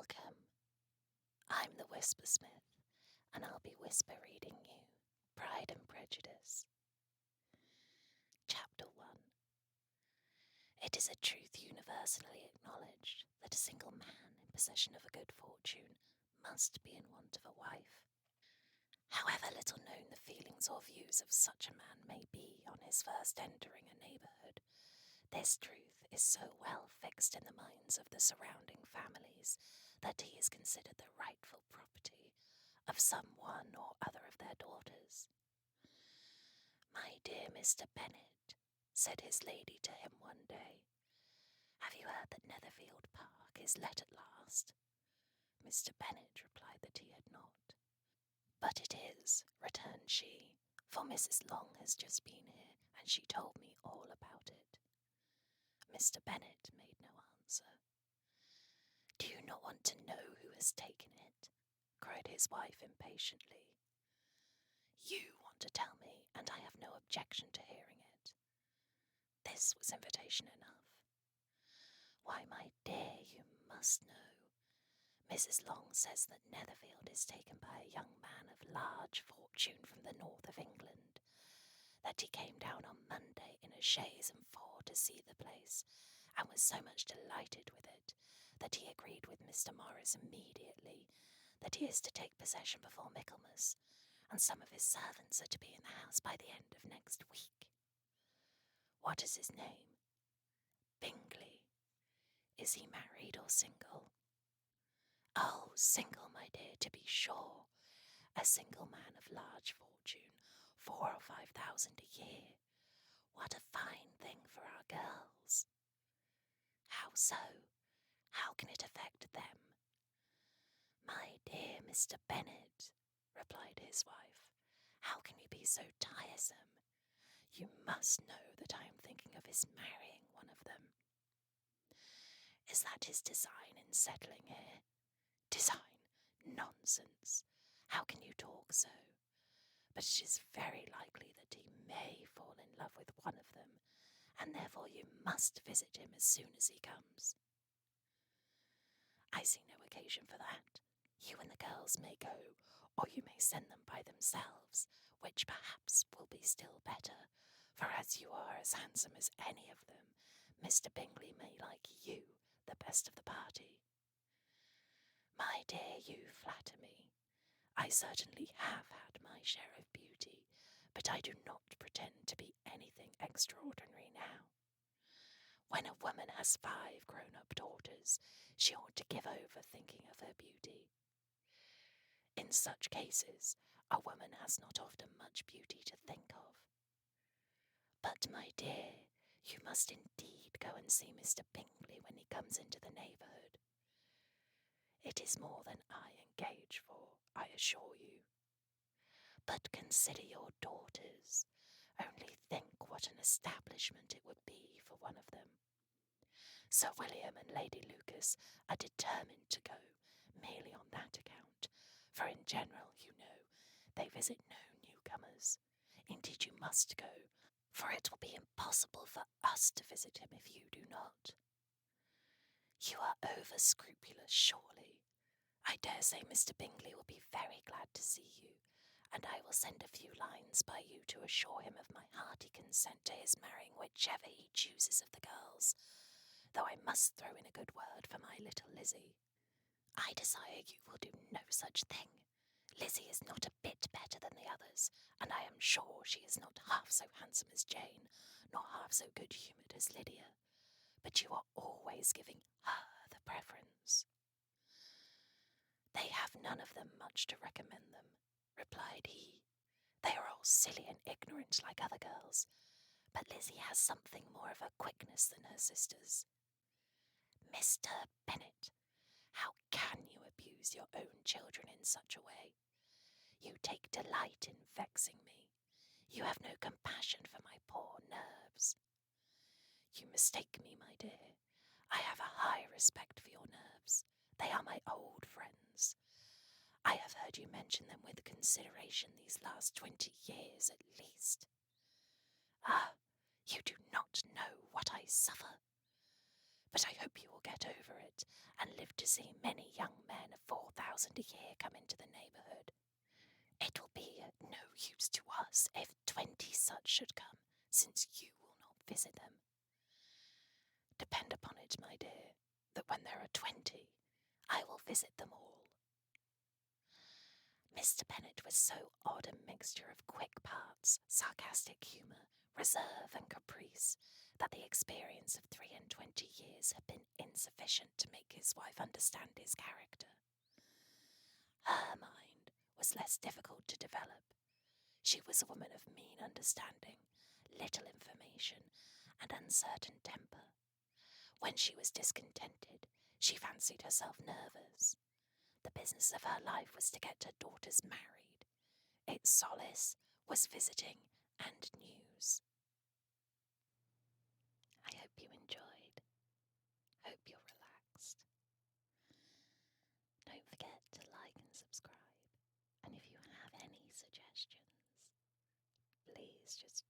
Welcome. I'm the Whispersmith, and I'll be whisper reading you Pride and Prejudice. Chapter 1. It is a truth universally acknowledged that a single man in possession of a good fortune must be in want of a wife. However little known the feelings or views of such a man may be on his first entering a neighbourhood, this truth is so well fixed in the minds of the surrounding families that he is considered the rightful property of some one or other of their daughters. "My dear Mr. Bennet," said his lady to him one day, "have you heard that Netherfield Park is let at last?" Mr. Bennet replied that he had not. "But it is," returned she, "for Mrs. Long has just been here, and she told me all about it." Mr. Bennet made no answer. "Do you not want to know who has taken it?" cried his wife impatiently. "You want to tell me, and I have no objection to hearing it." This was invitation enough. "Why, my dear, you must know. Mrs. Long says that Netherfield is taken by a young man of large fortune from the north of England, that he came down on Monday in a chaise and four to see the place, and was so much delighted with it, that he agreed with Mr. Morris immediately that he is to take possession before Michaelmas, and some of his servants are to be in the house by the end of next week." "What is his name?" "Bingley." "Is he married or single?" "Oh, single, my dear, to be sure. A single man of large fortune, 4,000 or 5,000 a year. What a fine thing for our girls!" "How so? How can it affect them?" "My dear Mr. Bennet," replied his wife, "how can you be so tiresome? You must know that I am thinking of his marrying one of them." "Is that his design in settling here?" "Design? Nonsense! How can you talk so? But it is very likely that he may fall in love with one of them, and therefore you must visit him as soon as he comes." "I see no occasion for that. You and the girls may go, or you may send them by themselves, which perhaps will be still better, for as you are as handsome as any of them, Mr. Bingley may like you the best of the party." "My dear, you flatter me. I certainly have had my share of beauty, but I do not pretend to be anything extraordinary now. When a woman has 5 grown-up daughters, she ought to give over thinking of her beauty. In such cases, a woman has not often much beauty to think of. But, my dear, you must indeed go and see Mr. Bingley when he comes into the neighbourhood. It is more than I engage for, I assure you. But consider your daughters. Only think what an establishment it would be for one of them. Sir William and Lady Lucas are determined to go, merely on that account, for in general, you know, they visit no newcomers. Indeed, you must go, for it will be impossible for us to visit him if you do not. You are over-scrupulous, surely. I dare say Mr. Bingley will be very glad to see you, and I will send a few lines by you to assure him of my hearty consent to his marrying whichever he chooses of the girls, though I must throw in a good word for my little Lizzie. I desire you will do no such thing. Lizzie is not a bit better than the others, and I am sure she is not half so handsome as Jane, nor half so good-humoured as Lydia, but you are always giving her the preference." "They have none of them much to recommend them," replied he. "They are all silly and ignorant like other girls, but Lizzie has something more of a quickness than her sisters." "Mr. Bennet, how can you abuse your own children in such a way? You take delight in vexing me. You have no compassion for my poor nerves." "You mistake me, my dear. I have a high respect for your nerves. They are my old friends. I have heard you mention them with consideration these last 20 years at least. Ah, you do not know what I suffer. but I hope you will get over it and live to see many young men of 4,000 a year come into the neighbourhood. It'll be no use to us if 20 such should come, since you will not visit them. Depend upon it, my dear, that when there are 20, I will visit them all. Mr. Bennet was so odd a mixture of quick parts, sarcastic humour, reserve, and caprice, that the experience of 23 years had been insufficient to make his wife understand his character. Her mind was less difficult to develop. She was a woman of mean understanding, little information, and uncertain temper. When she was discontented, she fancied herself nervous. The business of her life was to get her daughters married. Its solace was visiting and news. I hope you enjoyed. Hope you're relaxed. Don't forget to like and subscribe. And if you have any suggestions, please just